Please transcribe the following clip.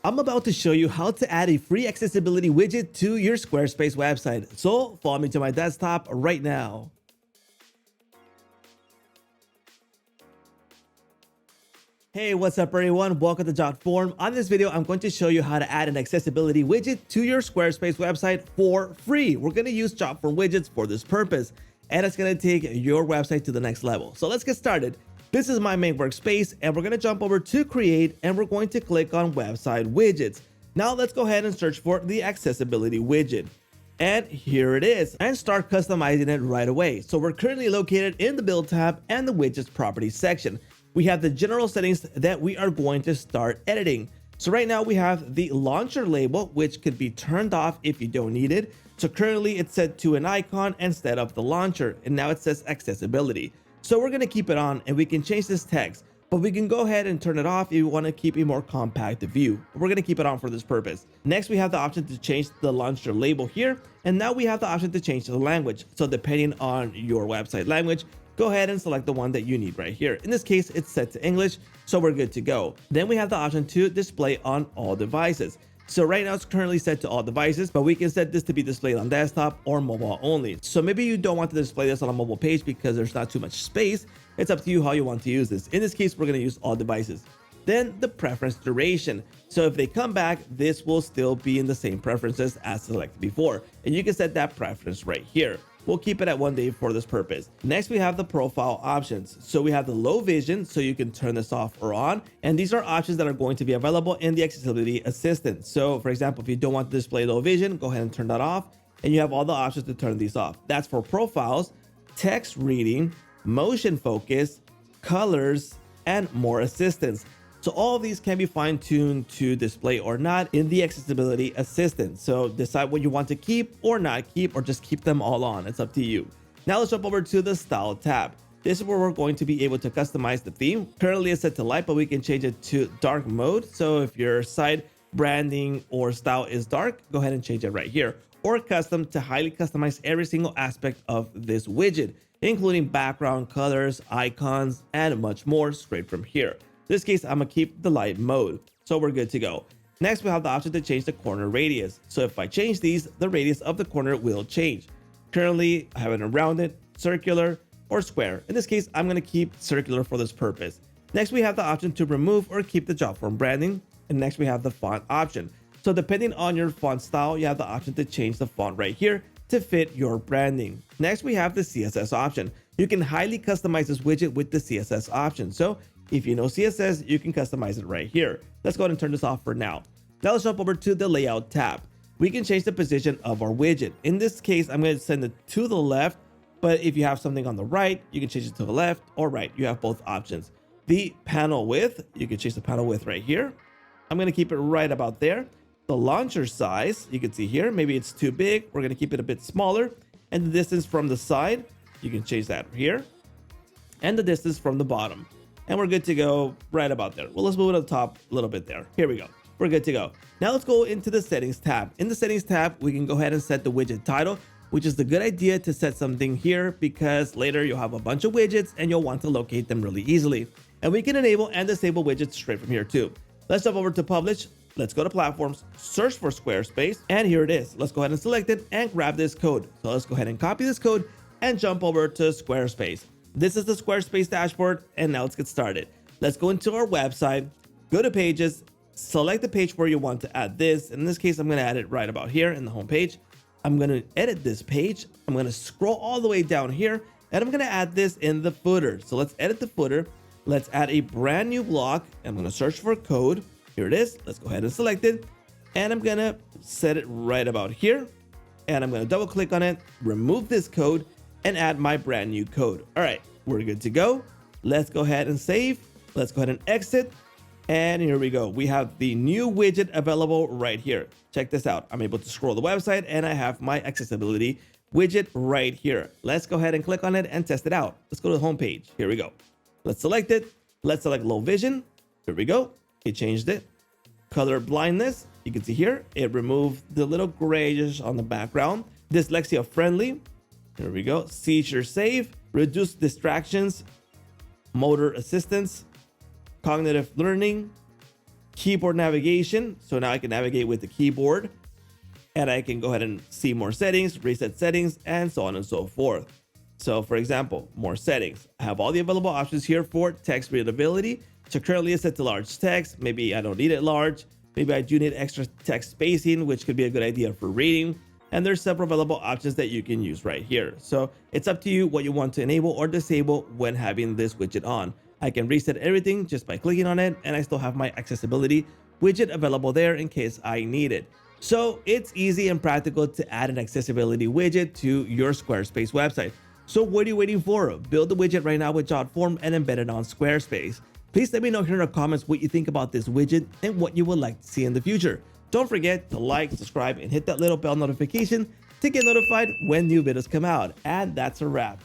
I'm about to show you how to add a free accessibility widget to your Squarespace website. So follow me to my desktop right now. Hey, what's up everyone? Welcome to Jotform. On this video, I'm going to show you how to add an accessibility widget to your Squarespace website for free. We're going to use Jotform widgets for this purpose, and it's going to take your website to the next level. So let's get started. This is my main workspace, and we're going to jump over to create, and we're going to click on website widgets. Now let's go ahead and search for the accessibility widget. And here it is, and start customizing it right away. So we're currently located in the build tab and the widgets properties section. We have the general settings that we are going to start editing. So right now we have the launcher label, which could be turned off if you don't need it. So currently it's set to an icon instead of the launcher, and now it says accessibility. So we're going to keep it on, and we can change this text, but we can go ahead and turn it off if you want to keep a more compact view. We're going to keep it on for this purpose. Next, we have the option to change the launcher label here, and now we have the option to change the language. So depending on your website language, go ahead and select the one that you need right here. In this case, it's set to English, so we're good to go. Then we have the option to display on all devices. So right now it's currently set to all devices, but we can set this to be displayed on desktop or mobile only. So maybe you don't want to display this on a mobile page because there's not too much space. It's up to you how you want to use this. In this case, we're going to use all devices. Then the preference duration. So if they come back, this will still be in the same preferences as selected before. And you can set that preference right here. We'll keep it at 1 day for this purpose. Next, we have the profile options. So we have the low vision, so you can turn this off or on. And these are options that are going to be available in the accessibility assistant. So for example, if you don't want to display low vision, go ahead and turn that off. And you have all the options to turn these off. That's for profiles, text reading, motion focus, colors, and more assistance. So all of these can be fine-tuned to display or not in the accessibility assistant. So decide what you want to keep or not keep, or just keep them all on. It's up to you. Now let's jump over to the style tab. This is where we're going to be able to customize the theme. Currently it's set to light, but we can change it to dark mode. So if your site branding or style is dark, go ahead and change it right here. Or custom to highly customize every single aspect of this widget, including background colors, icons, and much more straight from here. In this case, I'm gonna keep the light mode, so we're good to go. Next, we have the option to change the corner radius. So if I change these, the radius of the corner will change. Currently, I have it rounded, circular, or square. In this case, I'm gonna keep circular for this purpose. Next, we have the option to remove or keep the Jotform branding. And next, we have the font option. So depending on your font style, you have the option to change the font right here to fit your branding. Next, we have the CSS option. You can highly customize this widget with the CSS option. So if you know CSS, you can customize it right here. Let's go ahead and turn this off for now. Now let's jump over to the layout tab. We can change the position of our widget. In this case, I'm going to send it to the left, but if you have something on the right, you can change it to the left or right. You have both options. The panel width, you can change the panel width right here. I'm going to keep it right about there. The launcher size, you can see here, maybe it's too big. We're going to keep it a bit smaller. And the distance from the side, you can change that here. And the distance from the bottom. And we're good to go right about there. Well, let's move to the top a little bit there. Here we go. We're good to go. Now let's go into the settings tab. In the settings tab, we can go ahead and set the widget title, which is the good idea to set something here because later you'll have a bunch of widgets and you'll want to locate them really easily. And we can enable and disable widgets straight from here too. Let's jump over to publish. Let's go to platforms, search for Squarespace, and here it is. Let's go ahead and select it and grab this code. So let's go ahead and copy this code and jump over to Squarespace. This is the Squarespace dashboard, and now let's get started. Let's go into our website, go to pages, select the page where you want to add this. In this case, I'm going to add it right about here in the home page. I'm going to edit this page. I'm going to scroll all the way down here, and I'm going to add this in the footer. So let's edit the footer. Let's add a brand new block. I'm going to search for code. Here it is. Let's go ahead and select it, and I'm going to set it right about here, and I'm going to double click on it, remove this code, and add my brand new code. All right, we're good to go. Let's go ahead and save. Let's go ahead and exit. And here we go. We have the new widget available right here. Check this out. I'm able to scroll the website and I have my accessibility widget right here. Let's go ahead and click on it and test it out. Let's go to the home page. Here we go. Let's select it. Let's select low vision. Here we go. It changed it. Color blindness. You can see here, it removed the little grayish on the background. Dyslexia friendly. Here we go. Seizure safe, reduce distractions, motor assistance, cognitive learning, keyboard navigation. So now I can navigate with the keyboard, and I can go ahead and see more settings, reset settings, and so on and so forth. So for example, more settings. I have all the available options here for text readability. So currently it's set to large text. Maybe I don't need it large. Maybe I do need extra text spacing, which could be a good idea for reading. And there's several available options that you can use right here. So it's up to you what you want to enable or disable when having this widget on. I can reset everything just by clicking on it, and I still have my accessibility widget available there in case I need it. So it's easy and practical to add an accessibility widget to your Squarespace website. So what are you waiting for? Build the widget right now with Jotform and embed it on Squarespace. Please let me know here in the comments what you think about this widget and what you would like to see in the future. Don't forget to like, subscribe, and hit that little bell notification to get notified when new videos come out. And that's a wrap.